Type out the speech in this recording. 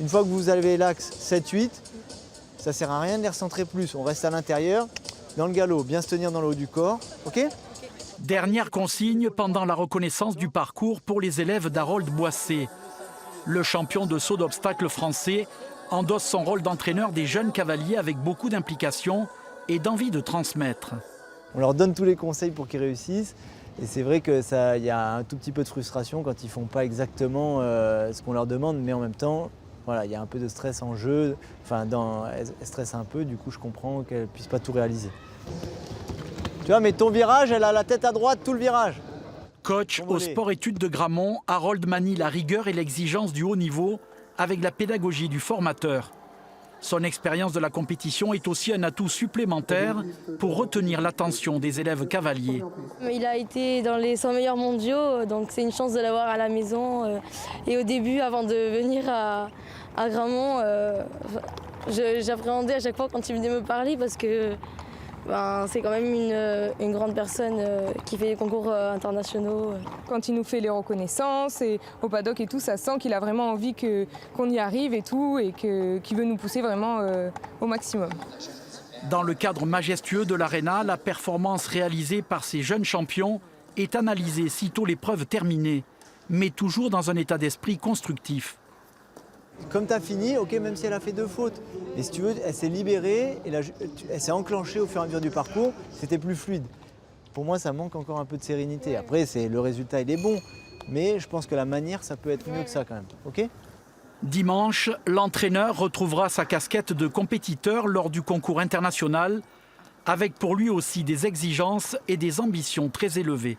Une fois que vous avez l'axe 7-8, ça ne sert à rien de les recentrer plus. On reste à l'intérieur, dans le galop, bien se tenir dans le haut du corps. OK ? Dernière consigne pendant la reconnaissance du parcours pour les élèves d'Harold Boissé. Le champion de saut d'obstacles français endosse son rôle d'entraîneur des jeunes cavaliers avec beaucoup d'implication et d'envie de transmettre. On leur donne tous les conseils pour qu'ils réussissent. Et c'est vrai qu'il y a un tout petit peu de frustration quand ils ne font pas exactement ce qu'on leur demande, mais en même temps, voilà, il y a un peu de stress en jeu. Enfin, elle stresse un peu, du coup je comprends qu'elle ne puisse pas tout réaliser. Tu vois, mais ton virage, elle a la tête à droite tout le virage. Coach au sport-études de Gramont, Harold manie la rigueur et l'exigence du haut niveau avec la pédagogie du formateur. Son expérience de la compétition est aussi un atout supplémentaire pour retenir l'attention des élèves cavaliers. Il a été dans les 100 meilleurs mondiaux, donc c'est une chance de l'avoir à la maison. Et au début, avant de venir à Gramont, j'appréhendais à chaque fois quand il venait me parler parce que c'est quand même une grande personne qui fait des concours internationaux. Quand il nous fait les reconnaissances et au paddock et tout, ça sent qu'il a vraiment envie qu'on y arrive et tout, et qu'il veut nous pousser vraiment au maximum. Dans le cadre majestueux de l'Arena, la performance réalisée par ces jeunes champions est analysée sitôt l'épreuve terminée, mais toujours dans un état d'esprit constructif. Comme tu as fini, ok, même si elle a fait 2 fautes. Et si tu veux, elle s'est libérée et elle s'est enclenchée au fur et à mesure du parcours, c'était plus fluide. Pour moi, ça manque encore un peu de sérénité. Après, le résultat, il est bon, mais je pense que la manière, ça peut être mieux que ça quand même. Ok ? Dimanche, l'entraîneur retrouvera sa casquette de compétiteur lors du concours international, avec pour lui aussi des exigences et des ambitions très élevées.